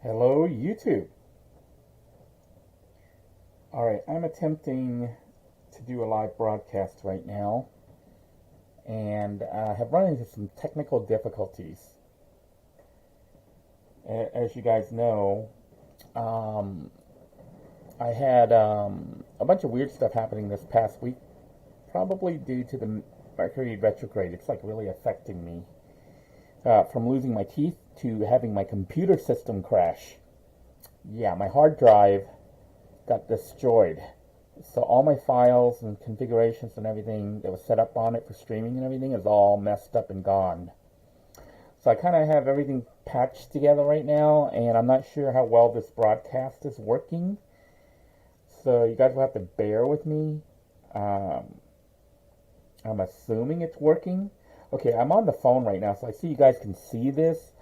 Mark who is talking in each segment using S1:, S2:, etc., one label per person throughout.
S1: Hello, YouTube. Alright, I'm attempting to do a live broadcast right now and have run into some technical difficulties. As you guys know, I had a bunch of weird stuff happening this past week, probably due to the Mercury retrograde. It's like really affecting me. From losing my teeth to having my computer system crash. Yeah, my hard drive got destroyed. So all my files and configurations and everything that was set up on it for streaming and everything is all messed up and gone. So I kind of have everything patched together right now, and I'm not sure how well this broadcast is working. So you guys will have to bear with me. I'm assuming it's working. Okay, I'm on the phone right now, so I see you guys can see this.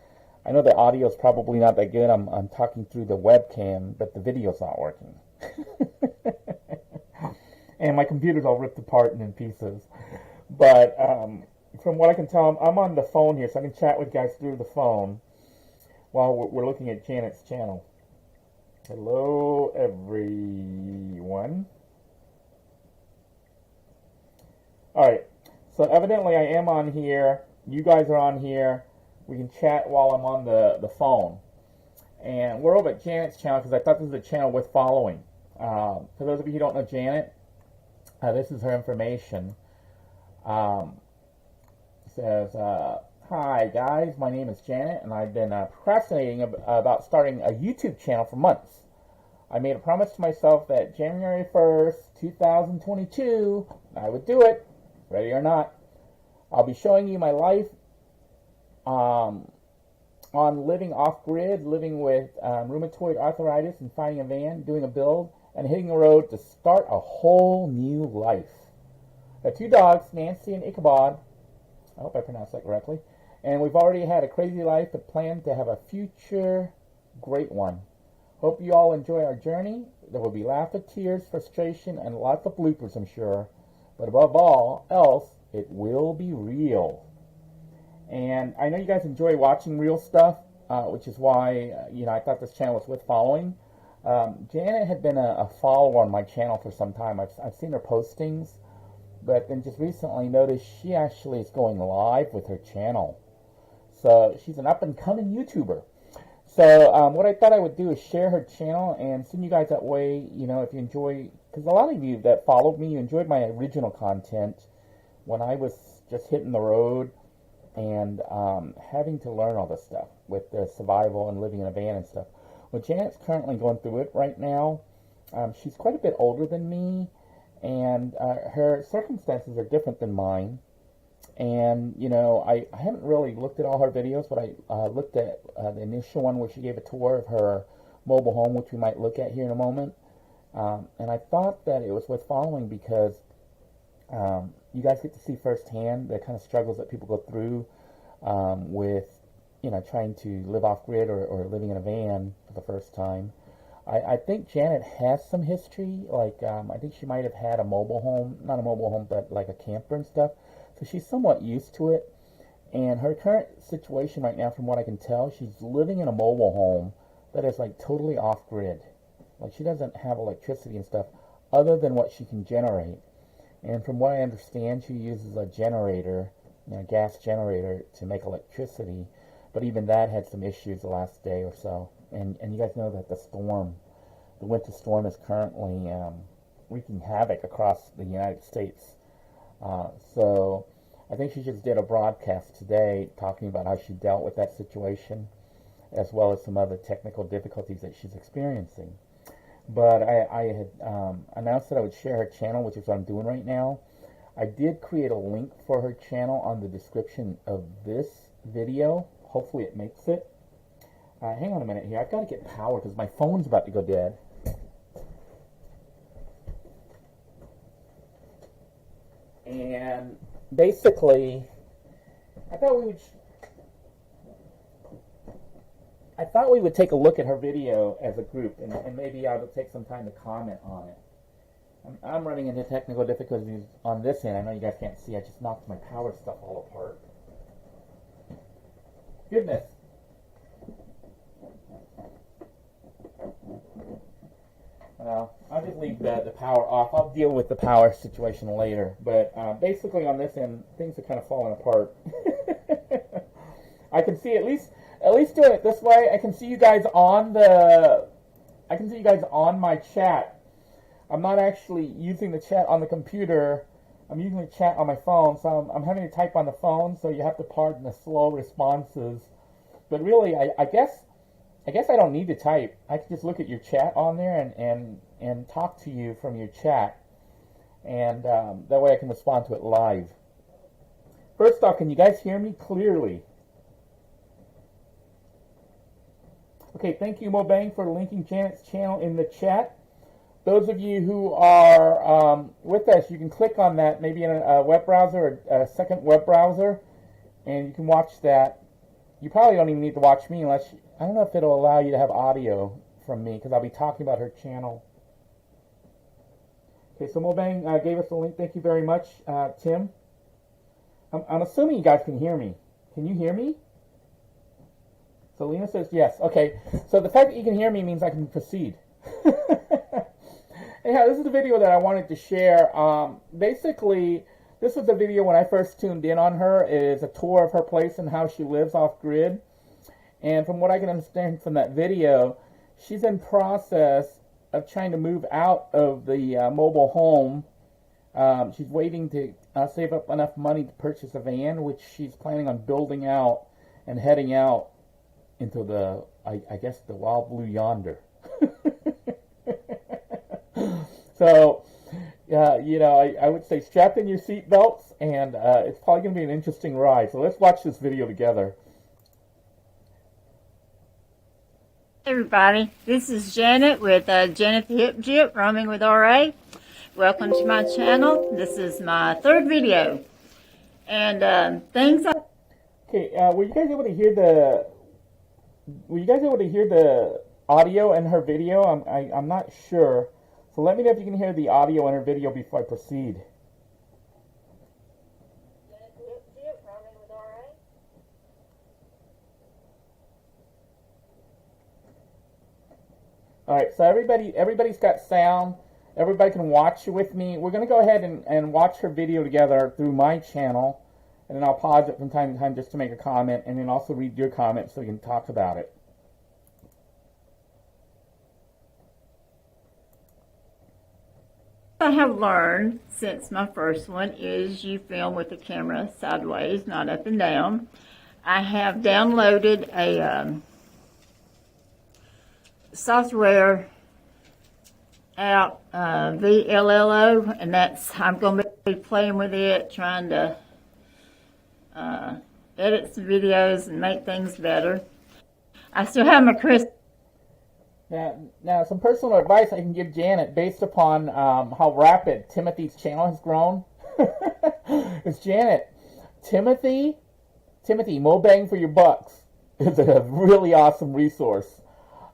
S1: I know the audio is probably not that good. I'm talking through the webcam, but the video's not working. And my computer's all ripped apart and in pieces. But from what I can tell, I'm on the phone here, so I can chat with you guys through the phone while we're looking at Janet's channel. Hello, everyone. All right. So evidently I am on here, you guys are on here, we can chat while I'm on the phone. And we're over at Janet's channel because I thought this was a channel worth following. For those of you who don't know Janet, this is her information. Says, hi guys, my name is Janet and I've been procrastinating about starting a YouTube channel for months. I made a promise to myself that January 1st, 2022, I would do it. Ready or not, I'll be showing you my life on living off-grid, living with rheumatoid arthritis and finding a van, doing a build, and hitting the road to start a whole new life. I have two dogs, Nancy and Ichabod. I hope I pronounced that correctly. And we've already had a crazy life, but plan to have a future great one. Hope you all enjoy our journey. There will be laughter, tears, frustration, and lots of bloopers, I'm sure. But above all else, it will be real. And I know you guys enjoy watching real stuff, which is why I thought this channel was worth following. Janet had been a follower on my channel for some time. I've seen her postings, but then just recently noticed she actually is going live with her channel. So she's an up-and-coming YouTuber. So what I thought I would do is share her channel and send you guys that way, if you enjoy, because a lot of you that followed me, you enjoyed my original content when I was just hitting the road and having to learn all this stuff with the survival and living in a van and stuff. Well, Janet's currently going through it right now. She's quite a bit older than me, and her circumstances are different than mine. And, I haven't really looked at all her videos, but I looked at the initial one where she gave a tour of her mobile home, which we might look at here in a moment. And I thought that it was worth following because you guys get to see firsthand the kind of struggles that people go through with, trying to live off-grid or living in a van for the first time. I think Janet has some history. Like, I think she might have had a mobile home, not a mobile home, but like a camper and stuff. So she's somewhat used to it. And her current situation right now, from what I can tell, she's living in a mobile home that is like totally off-grid. Like, she doesn't have electricity and stuff other than what she can generate. And from what I understand, she uses a generator, a gas generator, to make electricity. But even that had some issues the last day or so. And you guys know that the winter storm is currently wreaking havoc across the United States. So I think she just did a broadcast today talking about how she dealt with that situation, as well as some other technical difficulties that she's experiencing. But I had announced that I would share her channel, which is what I'm doing right now. I did create a link for her channel on the description of this video. Hopefully it makes it. Hang on a minute here. I've got to get power because my phone's about to go dead. And basically, I thought we would take a look at her video as a group, and maybe I will take some time to comment on it. I'm running into technical difficulties on this end. I know you guys can't see. I just knocked my power stuff all apart. Goodness. I'll just leave the power off. I'll deal with the power situation later. But basically on this end, things are kind of falling apart. I can see at least doing it this way. I can see you guys on my chat. I'm not actually using the chat on the computer. I'm using the chat on my phone, so I'm having to type on the phone. So you have to pardon the slow responses. But really, I guess I don't need to type. I can just look at your chat on there and talk to you from your chat. And that way I can respond to it live. First off, can you guys hear me clearly? Okay, thank you, Mobang, for linking Janet's channel in the chat. Those of you who are with us, you can click on that, maybe in a web browser or a second web browser, and you can watch that. You probably don't even need to watch me unless, I don't know if it'll allow you to have audio from me, because I'll be talking about her channel. Okay, so Mobang gave us the link. Thank you very much, Tim. I'm assuming you guys can hear me. Can you hear me? So Lena says yes. Okay, so the fact that you can hear me means I can proceed. Anyhow, this is the video that I wanted to share. Basically, this was a video when I first tuned in on her. It is a tour of her place and how she lives off-grid. And from what I can understand from that video, she's in process of trying to move out of the mobile home. She's waiting to save up enough money to purchase a van, which she's planning on building out and heading out into the, I guess, the wild blue yonder. So, you know, I would say strap in your seatbelts, and it's probably going to be an interesting ride. So let's watch this video together.
S2: Hey everybody, this is Janet with Janet the Hip Jip, roaming with RA. Welcome to my channel. This is my third video. And
S1: Okay, were you guys able to hear the audio in her video? I'm not sure. So let me know if you can hear the audio in her video before I proceed. Alright, so everybody's got sound. Everybody can watch with me. We're going to go ahead and watch her video together through my channel. And then I'll pause it from time to time just to make a comment, and then also read your comments so we can talk about it.
S2: I have learned since my first one is you film with the camera sideways, not up and down. I have downloaded a software app, VLLO, and I'm going to be playing with it, trying to edit some videos and make things better. I still have my
S1: Now, some personal advice I can give Janet based upon how rapid Timothy's channel has grown. Is Janet, Timothy, Mobang for your bucks is a really awesome resource.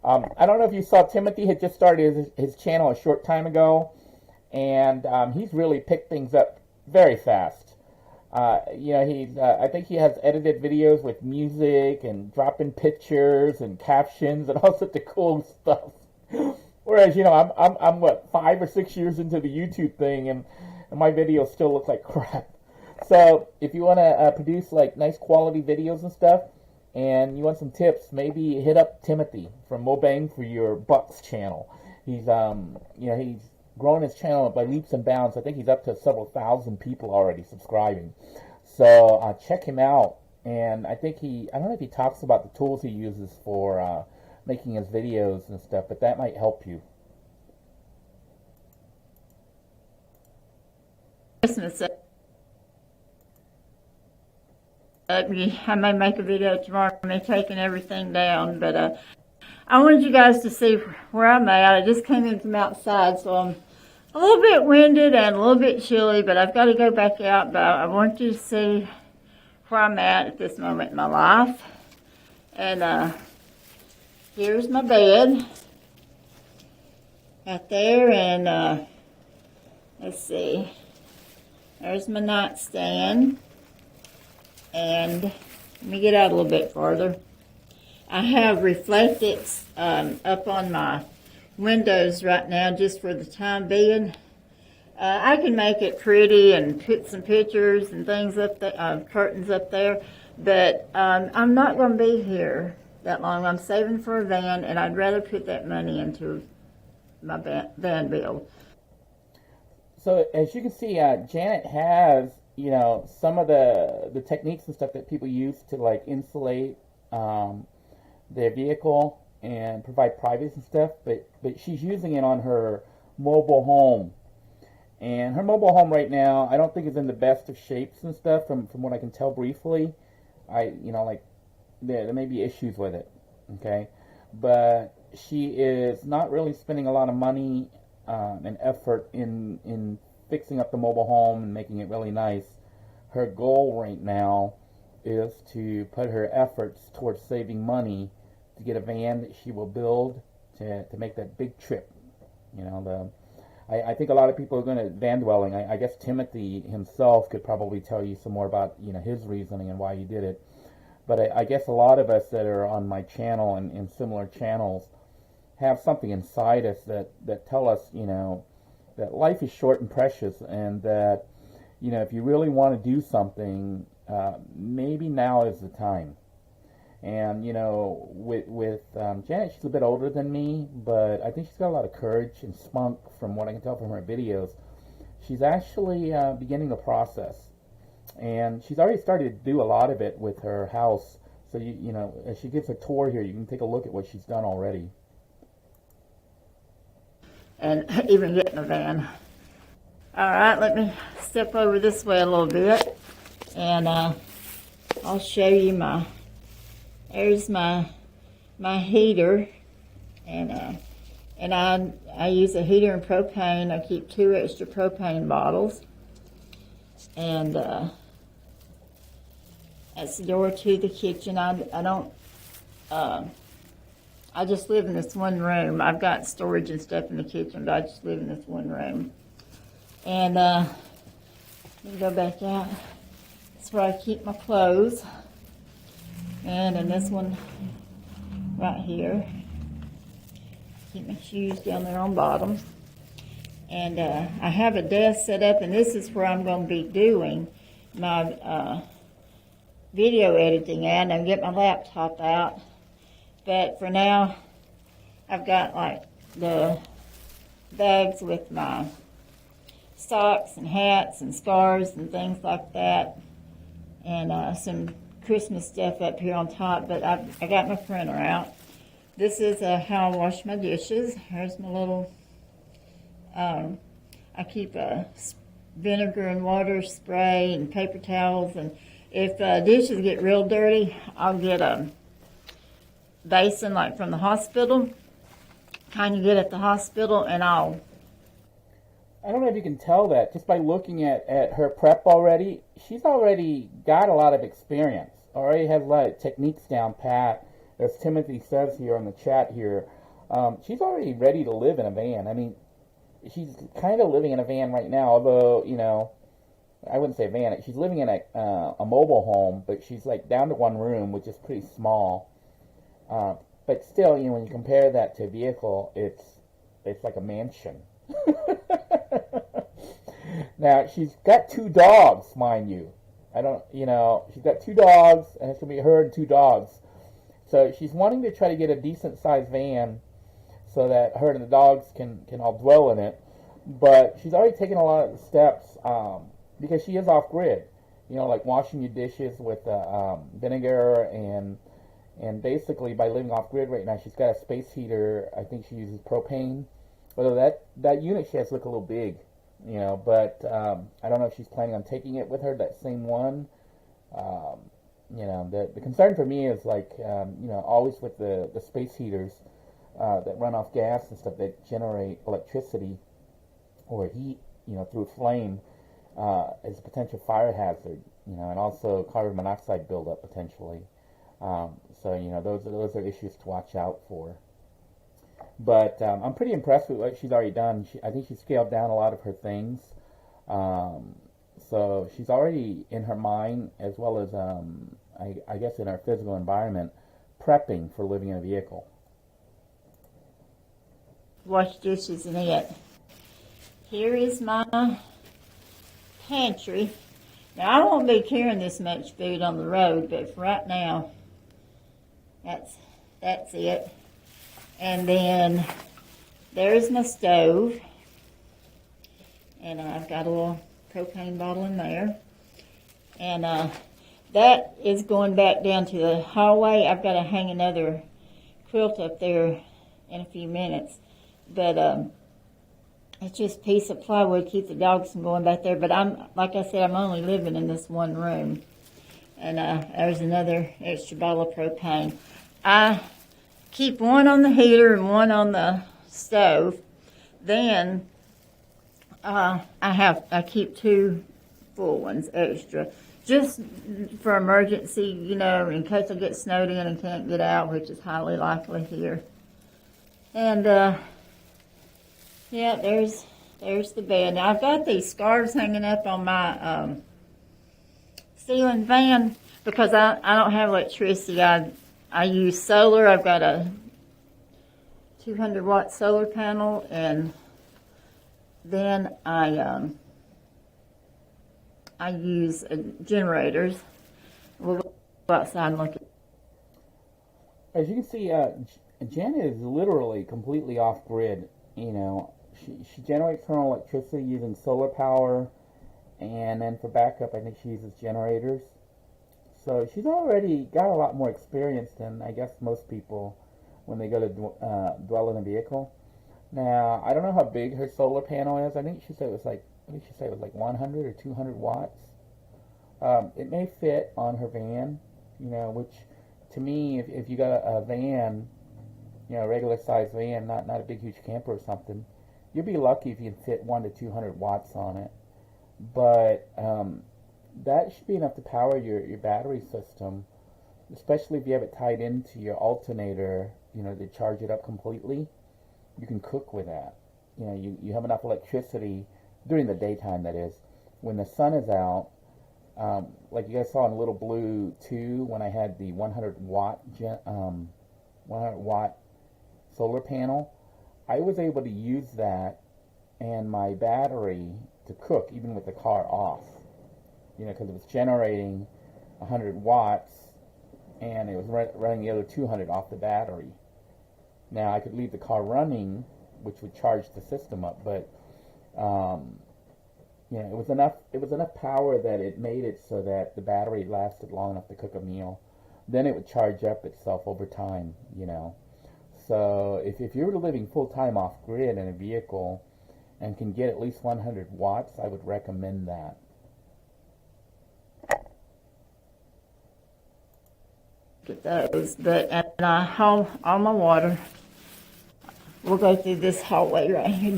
S1: I don't know if you saw, Timothy had just started his channel a short time ago, and he's really picked things up very fast. You know, I think he has edited videos with music and drop-in pictures and captions and all sorts of cool stuff. Whereas, you know, I'm what, 5 or 6 years into the YouTube thing, and my videos still look like crap. So if you want to produce like nice quality videos and stuff, and you want some tips, maybe hit up Timothy from Mobang for your bucks channel. He's you know, he's growing his channel by leaps and bounds. I think he's up to several thousand people already subscribing. So check him out. And I think I don't know if he talks about the tools he uses for making his videos and stuff, but that might help you.
S2: Christmas. I may make a video tomorrow of me taking everything down, but I wanted you guys to see where I'm at. I just came in from outside, so I'm a little bit winded and a little bit chilly, but I've got to go back out. But I want you to see where I'm at this moment in my life. And here's my bed right there, and let's see, there's my nightstand. And let me get out a little bit farther. I have reflectix up on my windows right now just for the time being. I can make it pretty and put some pictures and things up there, curtains up there, but I'm not going to be here that long. I'm saving for a van, and I'd rather put that money into my van bill.
S1: So as you can see, Janet has, some of the techniques and stuff that people use to like insulate their vehicle and provide privacy and stuff, but she's using it on her mobile home. And her mobile home right now, I don't think is in the best of shapes and stuff from what I can tell briefly. Like there may be issues with it, okay? But she is not really spending a lot of money and effort in fixing up the mobile home and making it really nice. Her goal right now is to put her efforts towards saving money to get a van that she will build to make that big trip. I think a lot of people are going to van dwelling. I guess Timothy himself could probably tell you some more about his reasoning and why he did it. But I guess a lot of us that are on my channel and in similar channels have something inside us that tell us, that life is short and precious, and that, if you really want to do something, maybe now is the time. And, with Janet, she's a bit older than me, but I think she's got a lot of courage and spunk from what I can tell from her videos. She's actually beginning the process. And she's already started to do a lot of it with her house. So, as she gives a tour here, you can take a look at what she's done already.
S2: And even getting a van. All right, let me step over this way a little bit, and I'll show you there's my heater, and I use a heater and propane. I keep 2 extra propane bottles, and that's the door to the kitchen. I don't. I just live in this one room. I've got storage and stuff in the kitchen, but I just live in this one room. And let me go back out. That's where I keep my clothes. And in this one right here, keep my shoes down there on bottom. And I have a desk set up, and this is where I'm going to be doing my video editing at. I'll get my laptop out. But for now, I've got like the bags with my socks and hats and scarves and things like that, and some Christmas stuff up here on top. But I got my printer out. This is how I wash my dishes. Here's my little, I keep a vinegar and water spray and paper towels, and if dishes get real dirty, I'll get a basin like from the hospital, kind of good at the hospital, and I
S1: don't know if you can tell that just by looking at her prep already. She's already got a lot of experience, already has a lot of techniques down pat, as Timothy says here on the chat here. She's already ready to live in a van. I mean, she's kind of living in a van right now, although, I wouldn't say a van. She's living in a mobile home, but she's like down to one room, which is pretty small. But still, when you compare that to a vehicle, it's like a mansion. Now, she's got 2 dogs, mind you. She's got 2 dogs, and it's going to be her and 2 dogs. So she's wanting to try to get a decent-sized van so that her and the dogs can all dwell in it. But she's already taken a lot of steps because she is off-grid. Like washing your dishes with vinegar and basically, by living off-grid right now, she's got a space heater. I think she uses propane. Although that unit she has to look a little big, But I don't know if she's planning on taking it with her, that same one. The concern for me is like, always with the space heaters that run off gas and stuff that generate electricity or heat, through flame, is a potential fire hazard, and also carbon monoxide buildup potentially. So, those are issues to watch out for. But I'm pretty impressed with what she's already done. I think she scaled down a lot of her things. So she's already in her mind, as well as, I guess, in her physical environment, prepping for living in a vehicle.
S2: wash dishes in it. Here is my pantry. Now, I won't be carrying this much food on the road, but for right now, that's it. And then there's my stove. And I've got a little propane bottle in there. And that is going back down to the hallway. I've got to hang another quilt up there in a few minutes. But it's just a piece of plywood, keep the dogs from going back there. But like I said, I'm only living in this one room. And there's another extra bottle of propane. I keep one on the heater and one on the stove. Then I keep 2 full ones extra, just for emergency, you know, in case I get snowed in and can't get out, which is highly likely here. And yeah, there's the bed. Now I've got these scarves hanging up on my ceiling fan because I don't have electricity. I use solar. I've got a 200-watt solar panel, and then I use generators. We'll go outside and look at.
S1: As you can see, Janet is literally completely off grid. You know, she generates her own electricity using solar power, and then for backup, I think she uses generators. So she's already got a lot more experience than I guess most people when they go to dwell in a vehicle. Now, I don't know how big her solar panel is. I think she said it was like 100 or 200 watts. It may fit on her van, you know, which to me, if you got a van, you know, a regular size van, not a big huge camper or something, you'd be lucky if you can fit 100 to 200 watts on it. But that should be enough to power your battery system, especially if you have it tied into your alternator, you know, to charge it up completely. You can cook with that. You know, you have enough electricity during the daytime, that is. When the sun is out, like you guys saw in Little Blue 2, when I had the 100 watt solar panel, I was able to use that and my battery to cook even with the car off. You know, because it was generating 100 watts and it was running the other 200 off the battery. Now, I could leave the car running, which would charge the system up, but you know, it was enough power that it made it so that the battery lasted long enough to cook a meal. Then it would charge up itself over time, you know. So if you're living full-time off-grid in a vehicle and can get at least 100 watts, I would recommend that.
S2: Get those, but and I haul all my water. We'll go through this hallway right here,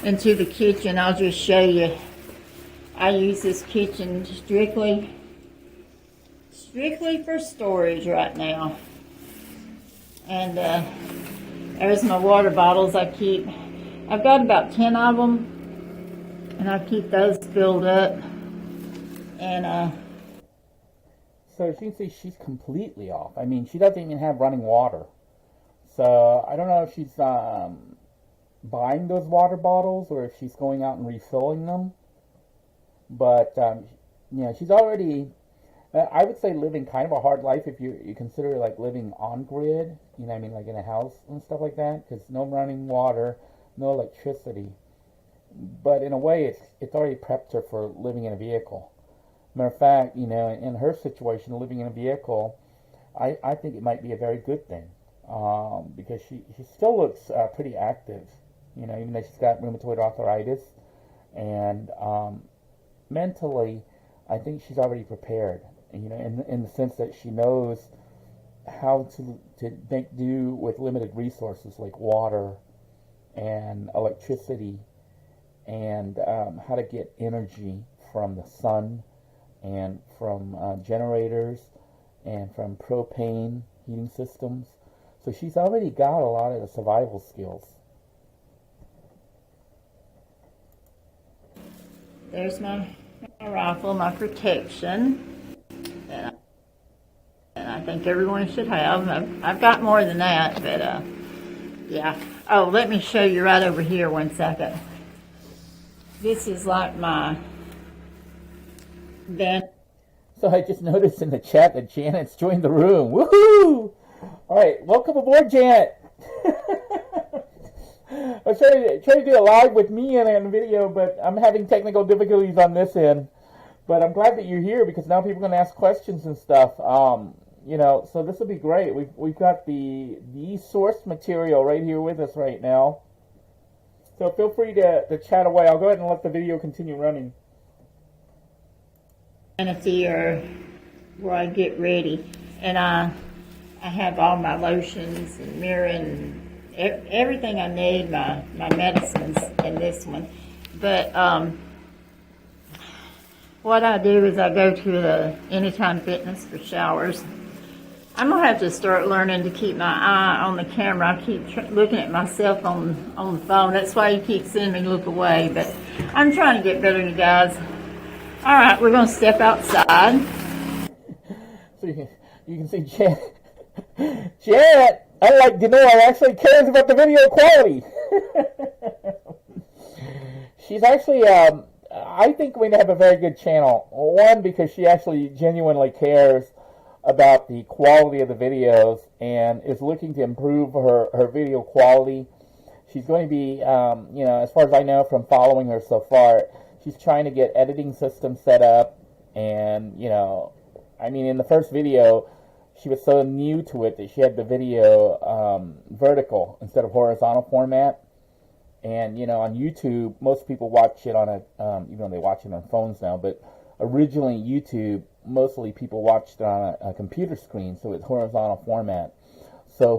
S2: into the kitchen. I'll just show you. I use this kitchen strictly for storage right now. And there's my water bottles I keep. I've got about 10 of them, and I keep those filled up. And
S1: so as you can see, she's completely off. I mean, she doesn't even have running water. So I don't know if she's buying those water bottles or if she's going out and refilling them. But you know, she's already, I would say, living kind of a hard life if you consider like living on grid. You know what I mean, like in a house and stuff like that, because no running water, no electricity. But in a way, it's already prepped her for living in a vehicle. Matter of fact, you know, in her situation, living in a vehicle, I think it might be a very good thing. Because she still looks pretty active, you know, even though she's got rheumatoid arthritis, and mentally, I think she's already prepared, you know, in the sense that she knows how to make do with limited resources like water and electricity, and how to get energy from the sun and from generators and from propane heating systems. So she's already got a lot of the survival skills.
S2: there's my rifle, my protection. And I think everyone should have. I've got more than that, but yeah. Oh, let me show you right over here 1 second. This is like my van.
S1: So I just noticed in the chat that Janet's joined the room. Woohoo! All right, welcome aboard, Janet. I was trying to do a live with me and video, but I'm having technical difficulties on this end. But I'm glad that you're here because now people are going to ask questions and stuff. You know, so this will be great. We've got the source material right here with us right now. So feel free to chat away. I'll go ahead and let the video continue running.
S2: Vanity or where I get ready, and I have all my lotions and mirror and everything I need, my medicines in this one. But what I do is I go to the Anytime Fitness for showers. I'm gonna have to start learning to keep my eye on the camera. I keep looking at myself on the phone. That's why you keep seeing me look away. But I'm trying to get better, you guys. All right, we're going to step outside.
S1: So you can see Janet. Janet, unlike Genoa, actually cares about the video quality. She's actually, I think, going to have a very good channel. One, because she actually genuinely cares about the quality of the videos and is looking to improve her video quality. She's going to be, you know, as far as I know from following her so far, she's trying to get editing systems set up, and, you know, I mean, in the first video, she was so new to it that she had the video vertical instead of horizontal format. And, you know, on YouTube, most people watch it on a, even though they watch it on phones now, but originally YouTube, mostly people watched it on a computer screen, so it's horizontal format. So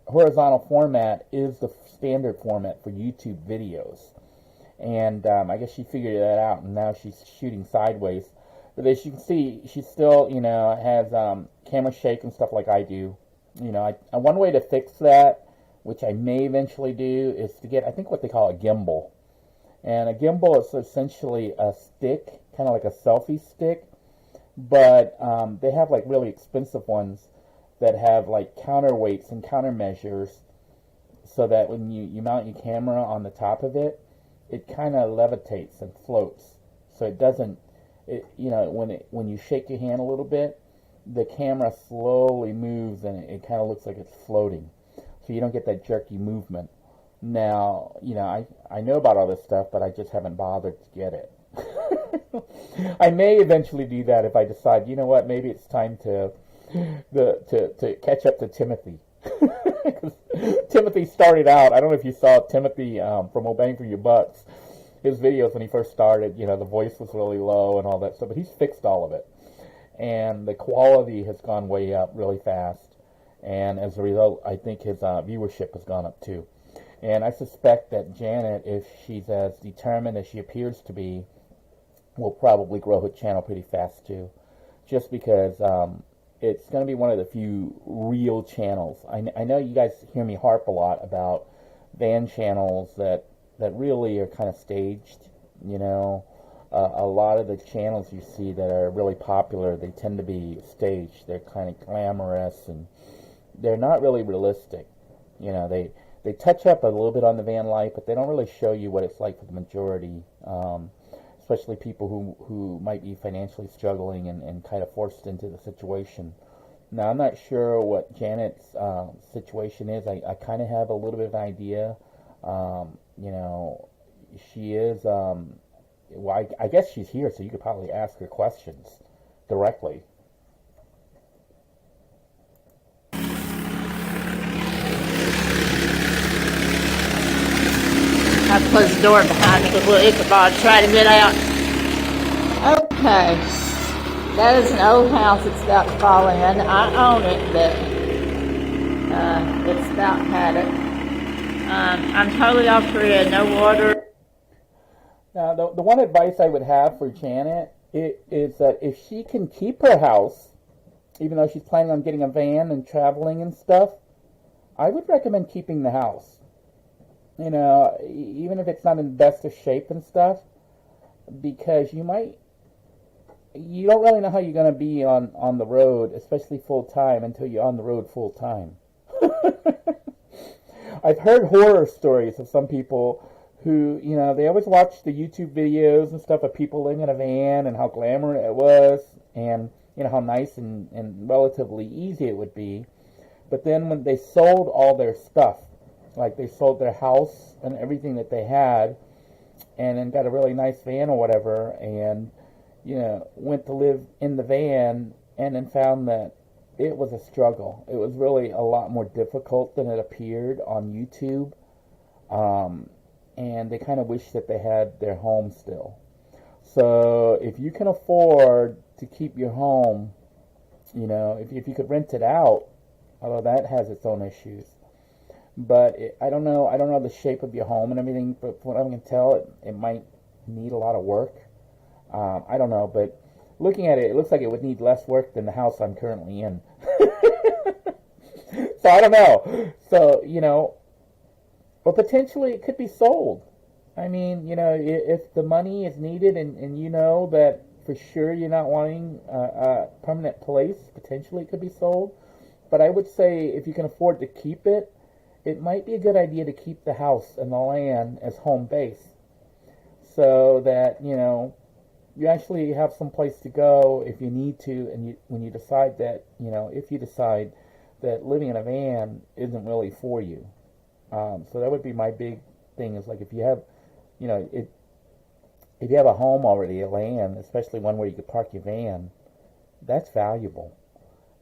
S1: horizontal format is the standard format for YouTube videos. And I guess she figured that out, and now she's shooting sideways. But as you can see, she still, you know, has camera shake and stuff like I do. You know, one way to fix that, which I may eventually do, is to get, I think, what they call a gimbal. And a gimbal is essentially a stick, kind of like a selfie stick, but they have like really expensive ones that have like counterweights and countermeasures, so that when you mount your camera on the top of it, it kind of levitates and floats. So it doesn't, you know, when you shake your hand a little bit, the camera slowly moves and it kind of looks like it's floating. So you don't get that jerky movement. Now, you know, I know about all this stuff, but I just haven't bothered to get it. I may eventually do that if I decide, you know what, maybe it's time to catch up to Timothy. Timothy started out, I don't know if you saw Timothy from Obeying for Your Bucks, his videos when he first started, you know, the voice was really low and all that stuff, but he's fixed all of it. And the quality has gone way up really fast. And as a result, I think his viewership has gone up too. And I suspect that Janet, if she's as determined as she appears to be, will probably grow her channel pretty fast too. Just because it's going to be one of the few real channels. I know you guys hear me harp a lot about van channels that really are kind of staged, you know. A lot of the channels you see that are really popular, they tend to be staged. They're kind of glamorous, and they're not really realistic. You know, they touch up a little bit on the van life, but they don't really show you what it's like for the majority, especially people who might be financially struggling and kind of forced into the situation. Now, I'm not sure what Janet's situation is. I kind of have a little bit of an idea. You know, she is, well, I guess she's here, so you could probably ask her questions directly.
S2: I closed the door behind me because little Ichabod tried to get out. Okay. That is an old house that's about to fall in. I own it, but it's about had it. I'm totally off grid, no water.
S1: Now, the one advice I would have for Janet is that if she can keep her house, even though she's planning on getting a van and traveling and stuff, I would recommend keeping the house. You know, even if it's not in the best of shape and stuff, because you don't really know how you're going to be on the road, especially full time, until you're on the road full time. I've heard horror stories of some people who, they always watch the YouTube videos and stuff of people living in a van and how glamorous it was, and how nice and relatively easy it would be. But then when they sold all their stuff, like they sold their house and everything that they had, and then got a really nice van or whatever, and went to live in the van, and then found that it was a struggle. It was really a lot more difficult than it appeared on YouTube. And they kind of wish that they had their home still. So if you can afford to keep your home, if you could rent it out, although that has its own issues. But I don't know the shape of your home and everything, but from what I can tell, it might need a lot of work. I don't know, but looking at it, it looks like it would need less work than the house I'm currently in. So I don't know. So, or potentially it could be sold. I mean, if the money is needed and you know that for sure you're not wanting a permanent place, potentially it could be sold. But I would say if you can afford to keep it, it might be a good idea to keep the house and the land as home base, so that, you actually have some place to go if you need to, and when you decide that, if you decide that living in a van isn't really for you. So that would be my big thing, is like if you have, if you have a home already, a land, especially one where you could park your van, that's valuable.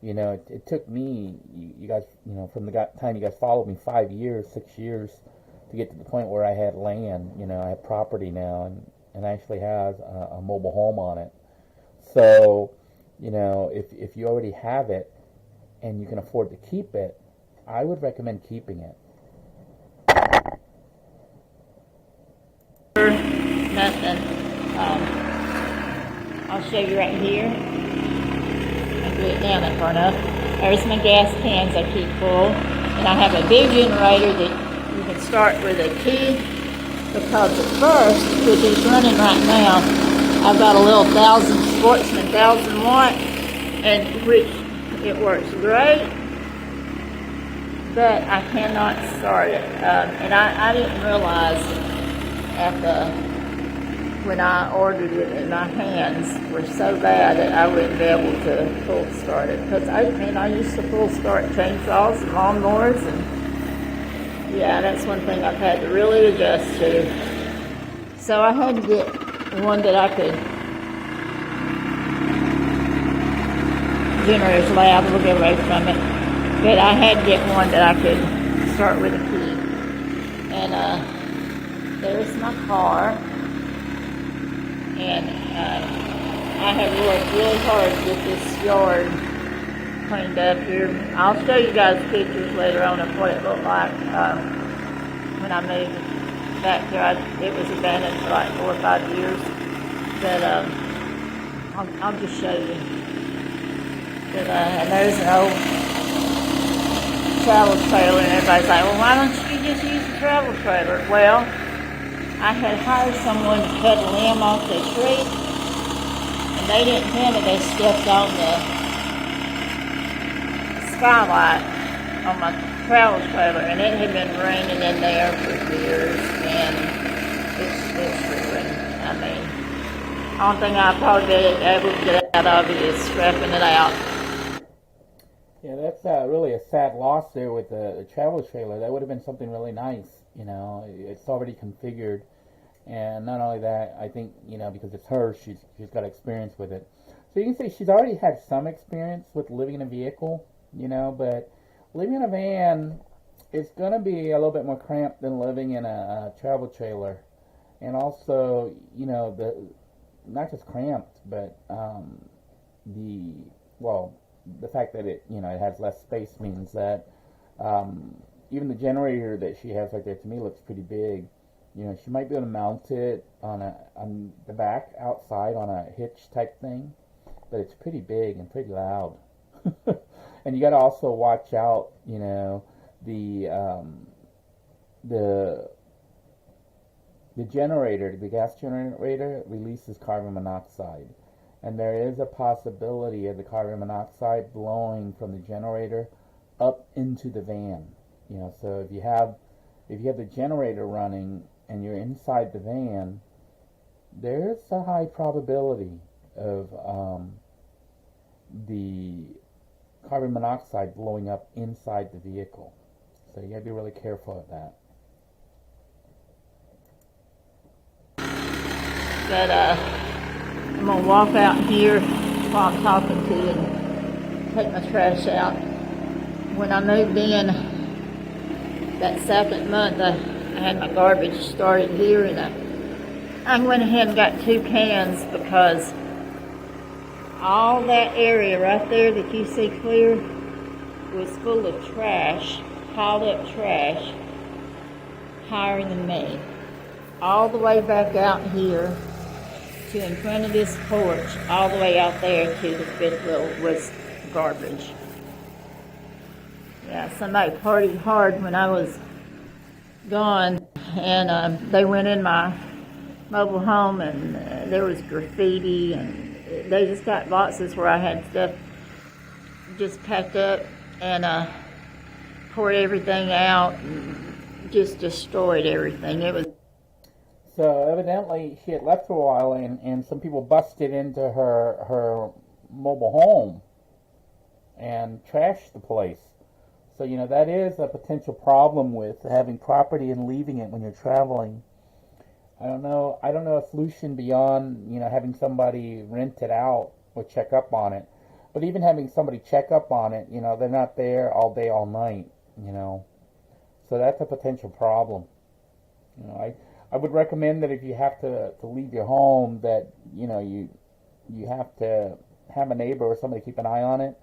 S1: It took me, you guys, from the time you guys followed me, 5 years, 6 years to get to the point where I had land. I have property now, and actually has a mobile home on it. So, if you already have it and you can afford to keep it, I would recommend keeping it.
S2: Nothing. I'll show you right here. I'll do it down that far enough. There's my gas cans I keep full. And I have a big generator that you can start with a key, because at first, which is running right now, I've got a little Sportsman 1000 watt, and which it works great, but I cannot start it. And I didn't realize when I ordered it, and my hands were so bad that I wouldn't be able to full start it. Because I used to full start chainsaws and lawnmowers, and yeah, that's one thing I've had to really adjust to. So I had to get one that I could. Generator's loud, we'll get away from it. But I had to get one that I could start with a key. And there's my car. And I have worked really hard to get this yard cleaned up here. I'll show you guys pictures later on of what it looked like when I moved back here. It was abandoned for like 4 or 5 years. But I'll just show you. But, and there's an old travel trailer, and everybody's like, well, why don't you just use the travel trailer? Well, I had hired someone to cut a limb off the tree, and they didn't tell me they stepped on the skylight on my travel trailer, and it had been raining in there for years, and it's ruined. I mean, the only thing I'll probably be able to get out of it is scrapping it out.
S1: Yeah, that's really a sad loss there with the travel trailer. That would have been something really nice. It's already configured. And not only that, I think, because it's her, she's got experience with it. So you can say she's already had some experience with living in a vehicle, but living in a van is going to be a little bit more cramped than living in a travel trailer. And also, not just cramped, but the fact that it has less space means that even the generator that she has right there, to me, looks pretty big. She might be able to mount it on the back outside on a hitch type thing, but it's pretty big and pretty loud. And you got to also watch out, the generator, the gas generator, releases carbon monoxide. And there is a possibility of the carbon monoxide blowing from the generator up into the van. So if you have if you have the generator running and you're inside the van, there's a high probability of the carbon monoxide blowing up inside the vehicle. So you gotta be really careful of that.
S2: But I'm gonna walk out here while I'm talking to you and take my trash out. When I moved in that second month, I had my garbage started here, and I went ahead and got 2 cans because all that area right there that you see clear was full of trash, piled up trash, higher than me. All the way back out here to in front of this porch, all the way out there to the fifth wheel was garbage. Yeah, somebody partied hard when I was gone, and they went in my mobile home, and there was graffiti, and they just got boxes where I had stuff just packed up and poured everything out and just destroyed everything. It was.
S1: So evidently she had left for a while, and some people busted into her mobile home and trashed the place. So, you know, that is a potential problem with having property and leaving it when you're traveling. I don't know a solution beyond, you know, having somebody rent it out or check up on it. But even having somebody check up on it, you know, they're not there all day, all night, you know. So that's a potential problem. You know, I would recommend that if you have to leave your home, that, you know, you have to have a neighbor or somebody keep an eye on it.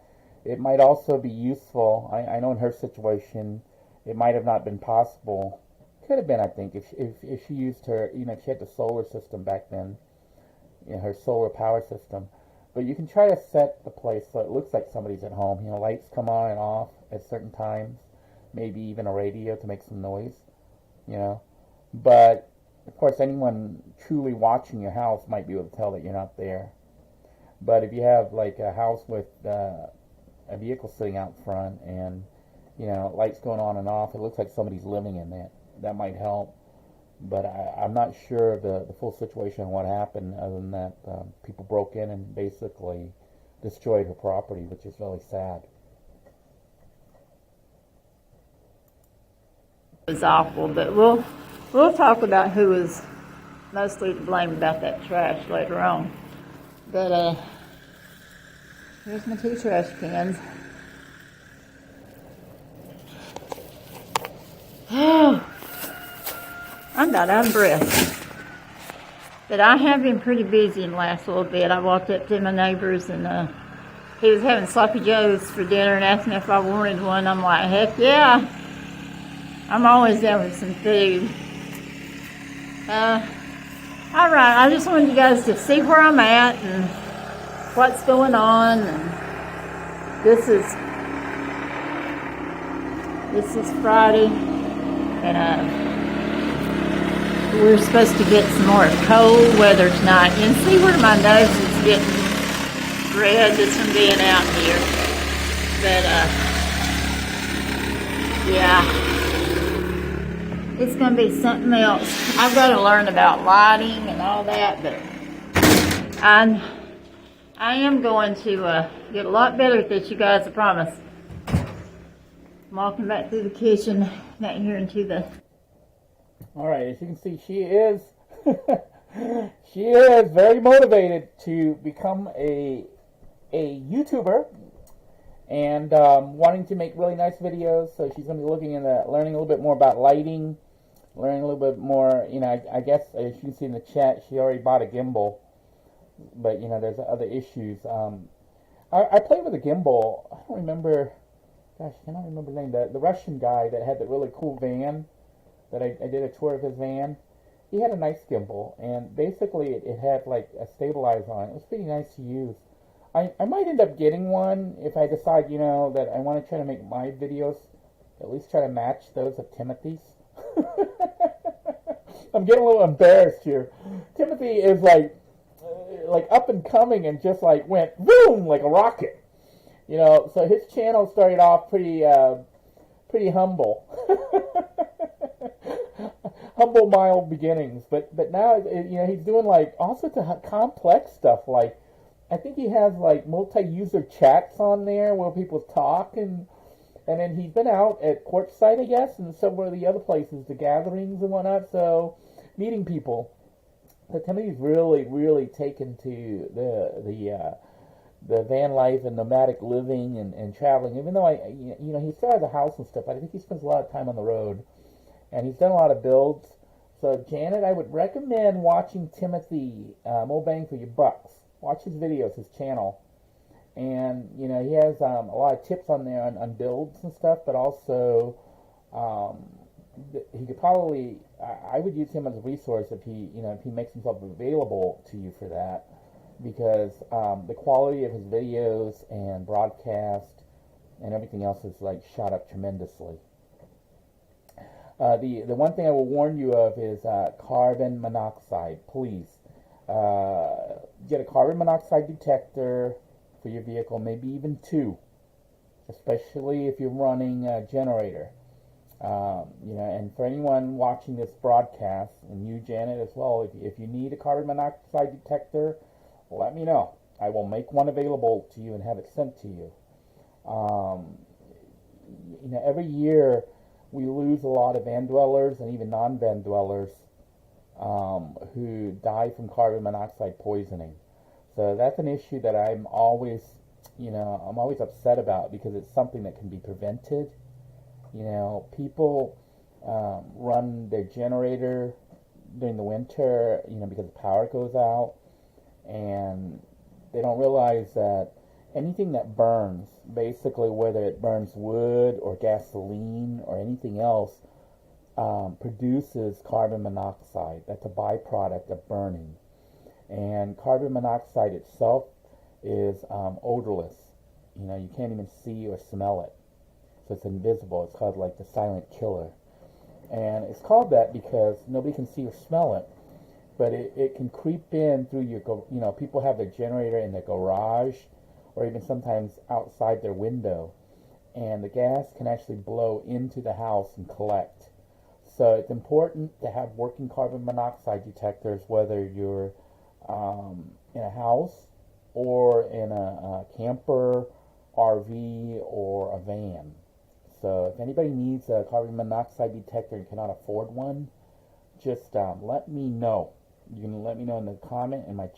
S1: It might also be useful. I know in her situation, it might have not been possible. Could have been, I think, if she used her, you know, if she had the solar system back then, you know, her solar power system. But you can try to set the place so it looks like somebody's at home. You know, lights come on and off at certain times. Maybe even a radio to make some noise, you know. But, of course, anyone truly watching your house might be able to tell that you're not there. But if you have, like, a house with a vehicle sitting out front and, you know, lights going on and off, it looks like somebody's living in that. That might help. But I'm not sure of the full situation and what happened, other than that people broke in and basically destroyed her property, which is really sad.
S2: It was awful, but we'll talk about who was mostly to blame about that trash later on. But here's my 2 trash cans. Oh, I'm about out of breath. But I have been pretty busy in the last little bit. I walked up to my neighbor's, and he was having sloppy joes for dinner and asked me if I wanted one. I'm like, heck yeah. I'm always down with some food. All right, I just wanted you guys to see where I'm at and what's going on. And this is Friday, and we're supposed to get some more cold weather tonight. And see where my nose is getting red just from being out here. But yeah. It's going to be something else. I've got to learn about lighting and all that, but I am going to get a lot better at this, you guys, I promise. I'm walking back through the kitchen, not here into the...
S1: All right, as you can see, she is she is very motivated to become a YouTuber and wanting to make really nice videos. So she's going to be looking into learning a little bit more about lighting, learning a little bit more, you know, I guess, as you can see in the chat, she already bought a gimbal, but, you know, there's other issues. I played with a gimbal. I don't remember, gosh, I cannot remember the name, the Russian guy that had the really cool van, that I did a tour of his van. He had a nice gimbal, and basically it had, like, a stabilizer on it. It was pretty nice to use. I might end up getting one if I decide, you know, that I want to try to make my videos, at least try to match those of Timothy's. I'm getting a little embarrassed here. Timothy is like up and coming and just like went boom like a rocket. You know, so his channel started off pretty pretty humble. Humble, mild beginnings. But now, he's doing like all sorts of complex stuff. Like, I think he has like multi-user chats on there where people talk, and then he's been out at Quartzsite, I guess, and some of the other places, the gatherings and whatnot. So, meeting people. So Timothy's really, really taken to the van life and nomadic living and traveling. Even though he still has a house and stuff, but I think he spends a lot of time on the road, and he's done a lot of builds. So Janet, I would recommend watching Timothy. More bang for your bucks. Watch his videos, his channel, and he has a lot of tips on there on builds and stuff. But also, he could probably. I would use him as a resource if he makes himself available to you for that, because the quality of his videos and broadcast and everything else is like shot up tremendously. The one thing I will warn you of is carbon monoxide. Please get a carbon monoxide detector for your vehicle, maybe even two, especially if you're running a generator. And for anyone watching this broadcast, and you, Janet, as well, if you need a carbon monoxide detector, let me know. I will make one available to you and have it sent to you. Every year we lose a lot of van dwellers and even non-van dwellers who die from carbon monoxide poisoning. So that's an issue that I'm always upset about, because it's something that can be prevented. People run their generator during the winter, because the power goes out, and they don't realize that anything that burns, basically whether it burns wood or gasoline or anything else, produces carbon monoxide. That's a byproduct of burning. And carbon monoxide itself is odorless. You can't even see or smell it. So it's invisible. It's called like the silent killer. And it's called that because nobody can see or smell it. But it can creep in through your, people have their generator in their garage or even sometimes outside their window. And the gas can actually blow into the house and collect. So it's important to have working carbon monoxide detectors, whether you're in a house or in a camper, RV, or a van. So if anybody needs a carbon monoxide detector and cannot afford one, just let me know. You can let me know in the comment in my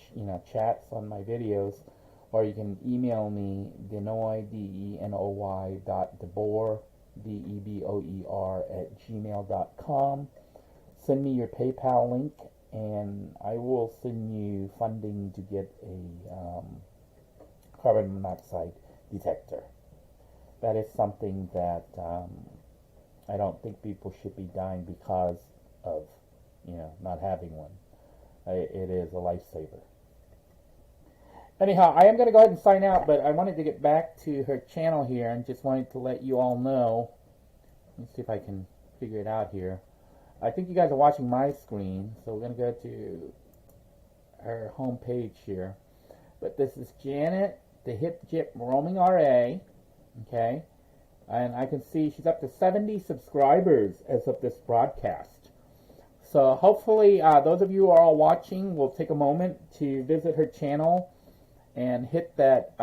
S1: chats on my videos, or you can email me Denoy DENOY.DeBoer DEBOER @gmail.com. Send me your PayPal link, and I will send you funding to get a carbon monoxide detector. That is something that I don't think people should be dying because of not having one. It is a lifesaver. Anyhow, I am going to go ahead and sign out, but I wanted to get back to her channel here and just wanted to let you all know. Let's see if I can figure it out here. I think you guys are watching my screen, so we're going to go to her home page here. But this is Janet, the Hip Jip Roaming RA, okay? And I can see she's up to 70 subscribers as of this broadcast. So hopefully those of you who are all watching will take a moment to visit her channel and hit that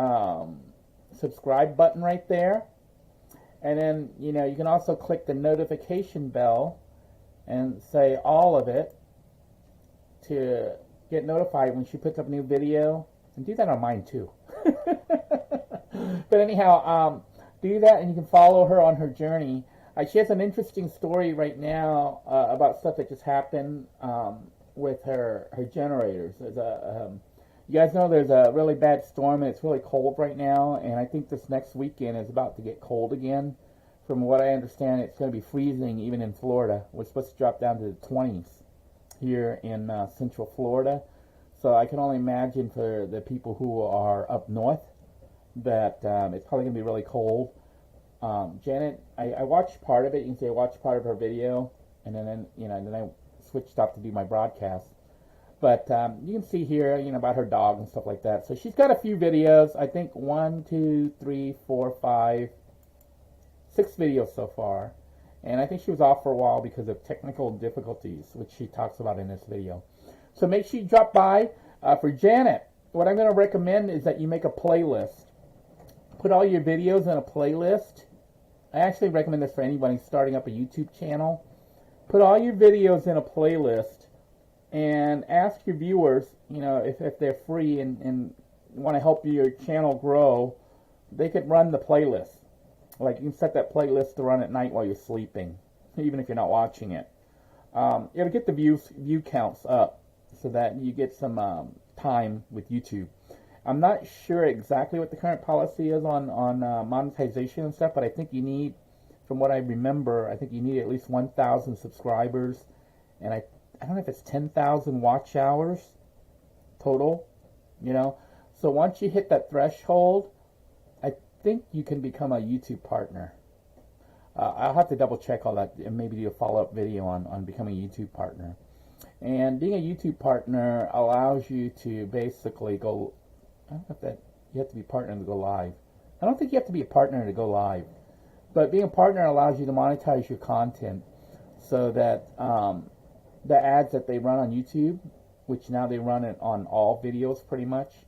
S1: subscribe button right there. And then, you can also click the notification bell and say all of it to get notified when she puts up a new video. And do that on mine too. But anyhow, do that, and you can follow her on her journey. She has an interesting story right now about stuff that just happened with her generators. You guys know there's a really bad storm, and it's really cold right now, and I think this next weekend is about to get cold again. From what I understand, it's going to be freezing even in Florida. We're supposed to drop down to the 20s here in Central Florida. So I can only imagine for the people who are up north that it's probably going to be really cold. Janet, I watched part of it. You can say I watched part of her video, and then I switched off to do my broadcast. But you can see here, about her dog and stuff like that. So she's got a few videos. I think 1, 2, 3, 4, 5, 6 videos so far. And I think she was off for a while because of technical difficulties, which she talks about in this video. So make sure you drop by. For Janet, what I'm going to recommend is that you make a playlist. Put all your videos in a playlist. I actually recommend this for anybody starting up a YouTube channel. Put all your videos in a playlist and ask your viewers, if they're free and want to help your channel grow, they could run the playlist. Like, you can set that playlist to run at night while you're sleeping, even if you're not watching it. It'll get the view counts up so that you get some time with YouTube. I'm not sure exactly what the current policy is on monetization and stuff, but I think you need, from what I remember, I think you need at least 1,000 subscribers, and I don't know if it's 10,000 watch hours total, So once you hit that threshold, I think you can become a YouTube partner. I'll have to double check all that and maybe do a follow-up video on becoming a YouTube partner. And being a YouTube partner allows you to basically go, I don't know if that you have to be a partner to go live. I don't think you have to be a partner to go live. But being a partner allows you to monetize your content so that the ads that they run on YouTube, which now they run it on all videos pretty much.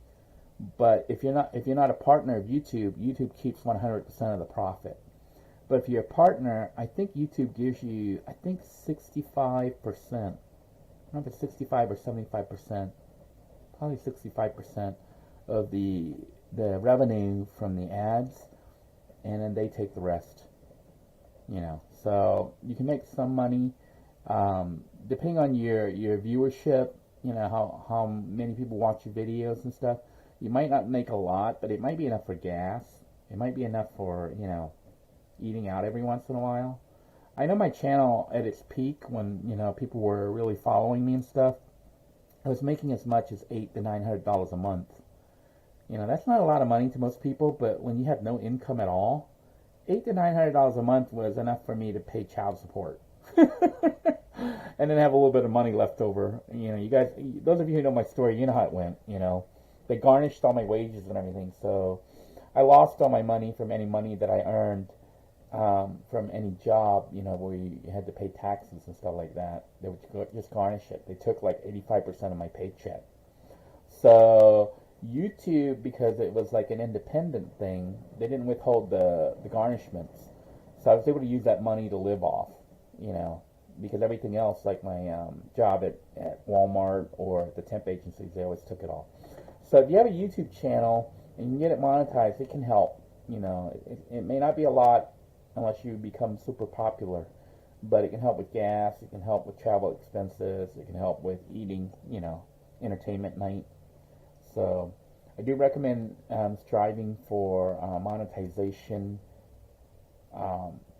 S1: But if you're not a partner of YouTube, YouTube keeps 100% of the profit. But if you're a partner, I think YouTube gives you, 65%. I don't know if it's 65 or 75%. Probably 65% of the revenue from the ads, and then they take the rest. So you can make some money depending on your viewership. How many people watch your videos and stuff. You might not make a lot, but it might be enough for gas. It might be enough for eating out every once in a while. I know my channel at its peak, when people were really following me and stuff, I was making as much as $800 to $900 a month. That's not a lot of money to most people, but when you have no income at all, $800 to $900 a month was enough for me to pay child support, and then have a little bit of money left over. You guys, those of you who know my story, you know how it went. They garnished all my wages and everything, so I lost all my money from any money that I earned from any job, where you had to pay taxes and stuff like that. They would just garnish it. They took like 85% of my paycheck. So YouTube, because it was like an independent thing, they didn't withhold the garnishments. So I was able to use that money to live off, because everything else, like my job at Walmart or the temp agencies, they always took it all. So if you have a YouTube channel and you can get it monetized, it can help. It may not be a lot unless you become super popular, but it can help with gas, it can help with travel expenses, it can help with eating, entertainment night. So I do recommend striving for monetization,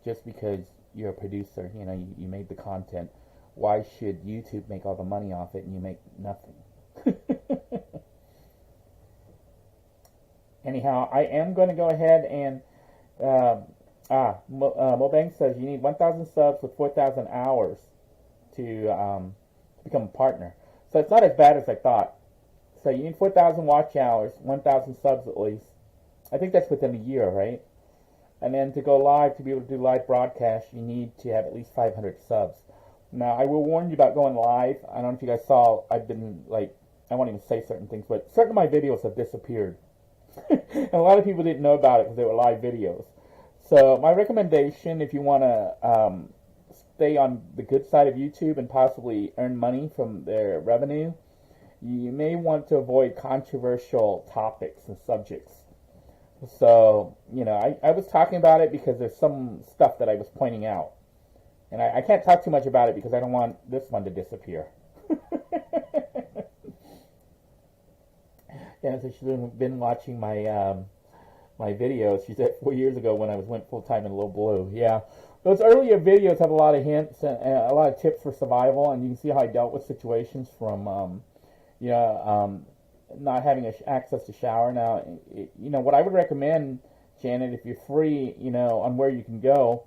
S1: just because you're a producer, you made the content. Why should YouTube make all the money off it and you make nothing? Anyhow, I am going to go ahead and Mobang says you need 1,000 subs with 4,000 hours to become a partner. So it's not as bad as I thought. So you need 4,000 watch hours, 1,000 subs at least. I think that's within a year, right? And then to go live, to be able to do live broadcasts, you need to have at least 500 subs. Now, I will warn you about going live. I don't know if you guys saw, I've been I won't even say certain things, but certain of my videos have disappeared. And a lot of people didn't know about it because they were live videos. So my recommendation, if you want to stay on the good side of YouTube and possibly earn money from their revenue, you may want to avoid controversial topics and subjects. So, I was talking about it because there's some stuff that I was pointing out. And I can't talk too much about it because I don't want this one to disappear. Yeah, so she's been watching my my videos. She said 4 years ago when I went full-time in Low Blue. Yeah, those earlier videos have a lot of hints and a lot of tips for survival, and you can see how I dealt with situations from, not having access to shower. Now, what I would recommend, Janet, if you're free, on where you can go,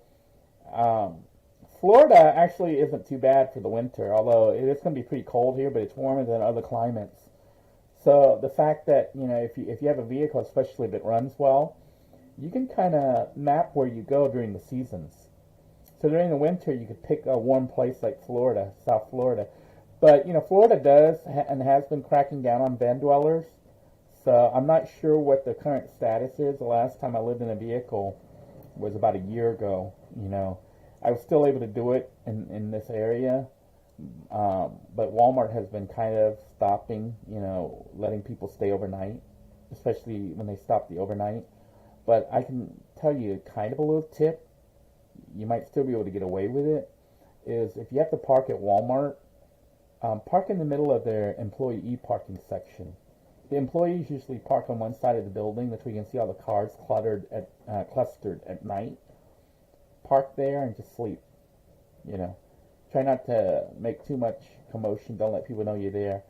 S1: Florida actually isn't too bad for the winter, although it is going to be pretty cold here, but it's warmer than other climates. So the fact that, if you have a vehicle, especially if it runs well, you can kind of map where you go during the seasons. So during the winter, you could pick a warm place like Florida, South Florida. But, Florida does and has been cracking down on van dwellers. So I'm not sure what the current status is. The last time I lived in a vehicle was about a year ago. I was still able to do it in this area. But Walmart has been kind of stopping, letting people stay overnight, especially when they stop the overnight. But I can tell you kind of a little tip. You might still be able to get away with it. Is if you have to park at Walmart, park in the middle of their employee parking section. The employees usually park on one side of the building, that's where you can see all the cars clustered at night. Park there and just sleep. Try not to make too much commotion. Don't let people know you're there.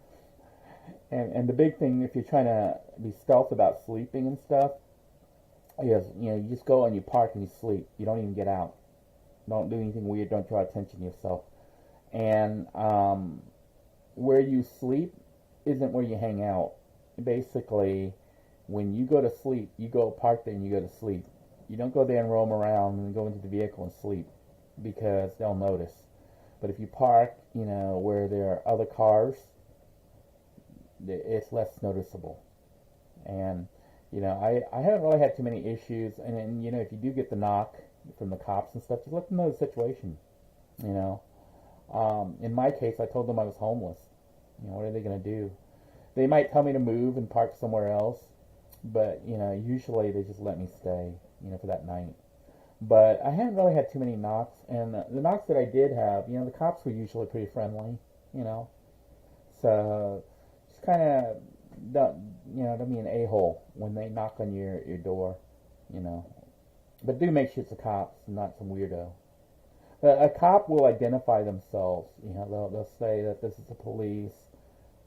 S1: And the big thing, if you're trying to be stealth about sleeping and stuff, is you just go and you park and you sleep. You don't even get out. Don't do anything weird. Don't draw attention to yourself. And where you sleep isn't where you hang out. Basically, when you go to sleep, you go park there and you go to sleep. You don't go there and roam around and go into the vehicle and sleep because they'll notice. But if you park, where there are other cars, it's less noticeable. And, I haven't really had too many issues. And if you do get the knock from the cops and stuff, just let them know the situation. In my case, I told them I was homeless. What are they going to do? They might tell me to move and park somewhere else, but usually they just let me stay, for that night. But I haven't really had too many knocks, and the knocks that I did have, the cops were usually pretty friendly, So just kind of don't be an a-hole when they knock on your door, But do make sure it's the cops, not some weirdo. A cop will identify themselves. They'll say that this is the police,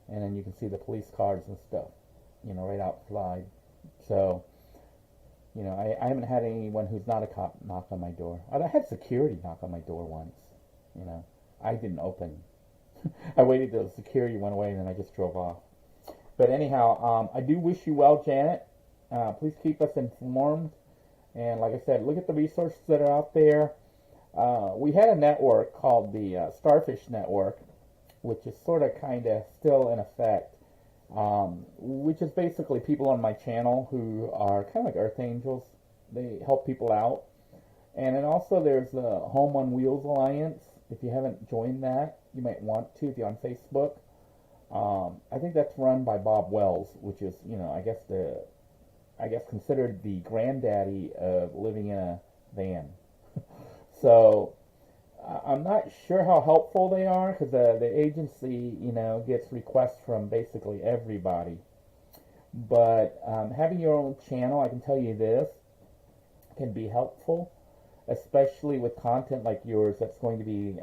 S1: and then you can see the police cars and stuff, right outside. So, I haven't had anyone who's not a cop knock on my door. I had security knock on my door once. I didn't open. I waited till the security went away, and then I just drove off. But anyhow, I do wish you well, Janet. Please keep us informed. And like I said, look at the resources that are out there. We had a network called the Starfish Network, which is sort of kind of still in effect, which is basically people on my channel who are kind of like Earth Angels. They help people out. And then also there's the Home on Wheels Alliance. If you haven't joined that, you might want to if you're on Facebook. I think that's run by Bob Wells, which is, I guess considered the granddaddy of living in a van. So I'm not sure how helpful they are because the agency, gets requests from basically everybody. But having your own channel, I can tell you this, can be helpful, especially with content like yours that's going to be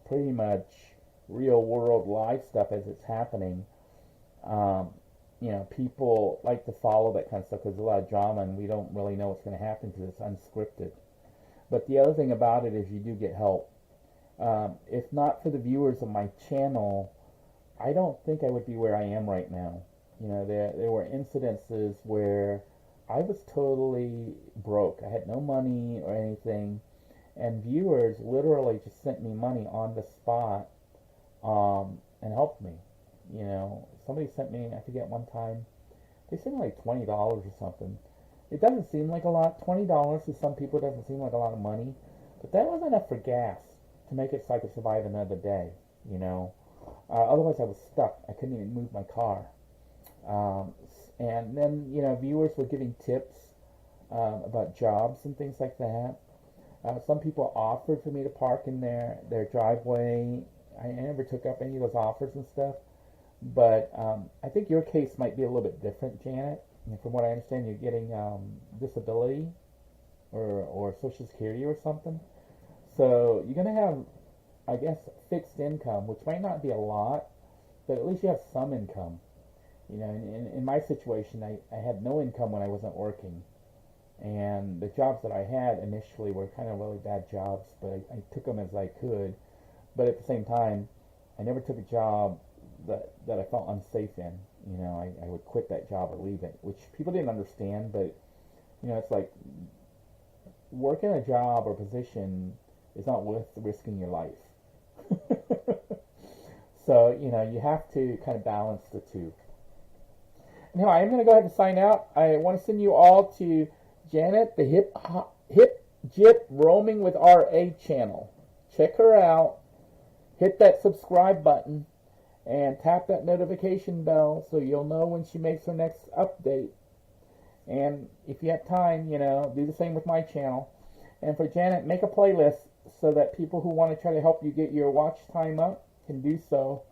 S1: pretty much real world live stuff as it's happening. People like to follow that kind of stuff because there's a lot of drama and we don't really know what's going to happen because it's unscripted. But the other thing about it is you do get help. If not for the viewers of my channel, I don't think I would be where I am right now. There were incidences where I was totally broke. I had no money or anything, and viewers literally just sent me money on the spot and helped me. Somebody sent me, I forget one time, they sent me like $20 or something. It doesn't seem like a lot. $20 to some people doesn't seem like a lot of money, but that was enough for gas to make it so I could survive another day. Otherwise I was stuck. I couldn't even move my car. And then viewers were giving tips about jobs and things like that. Some people offered for me to park in their driveway. I never took up any of those offers and stuff. But I think your case might be a little bit different, Janet. And from what I understand, you're getting disability or Social Security or something. So you're going to have, I guess, fixed income, which might not be a lot, but at least you have some income. In my situation, I had no income when I wasn't working. And the jobs that I had initially were kind of really bad jobs, but I took them as I could. But at the same time, I never took a job that I felt unsafe in. I would quit that job or leave it, which people didn't understand, but You know, it's like working a job or position is not worth risking your life. So, you know, you have to kind of balance the two. Now, I'm going to go ahead and sign out. I want to send you all to Janet, the Hip Jip Roaming with RA channel. Check her out. Hit that subscribe button and tap that notification bell so you'll know when she makes her next update. And if you have time, you know, do the same with my channel. And for Janet, make a playlist so that people who want to try to help you get your watch time up can do so.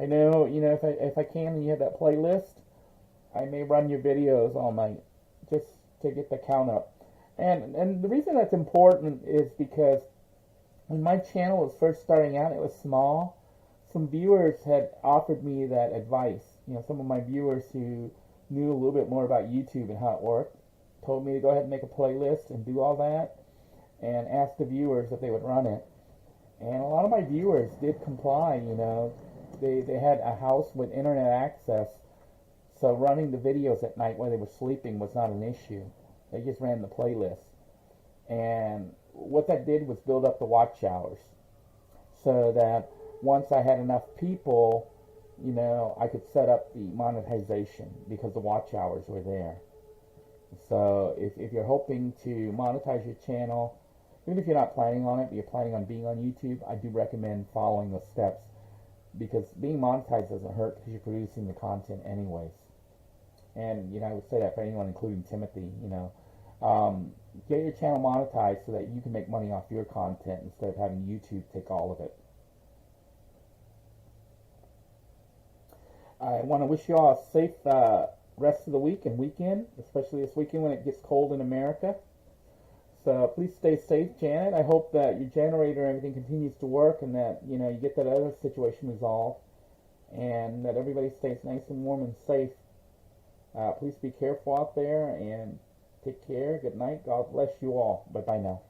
S1: I know, you know, if I can and you have that playlist, I may run your videos all night just to get the count up. And the reason that's important is because when my channel was first starting out, it was small. Some viewers had offered me that advice. You know, some of my viewers who knew a little bit more about YouTube and how it worked told me to go ahead and make a playlist and do all that and ask the viewers if they would run it. And a lot of my viewers did comply, you know. They had a house with internet access, so running the videos at night while they were sleeping was not an issue. They just ran the playlist. And what that did was build up the watch hours so that once I had enough people, you know, I could set up the monetization because the watch hours were there. So if you're hoping to monetize your channel, even if you're not planning on it, but you're planning on being on YouTube, I do recommend following those steps because being monetized doesn't hurt because you're producing the content anyways. And, you know, I would say that for anyone, including Timothy, you know. Get your channel monetized so that you can make money off your content instead of having YouTube take all of it. I want to wish you all a safe rest of the week and weekend, especially this weekend when it gets cold in America. So please stay safe, Janet. I hope that your generator and everything continues to work and that, you know, you get that other situation resolved and that everybody stays nice and warm and safe. Please be careful out there and take care. Good night. God bless you all. Bye-bye now.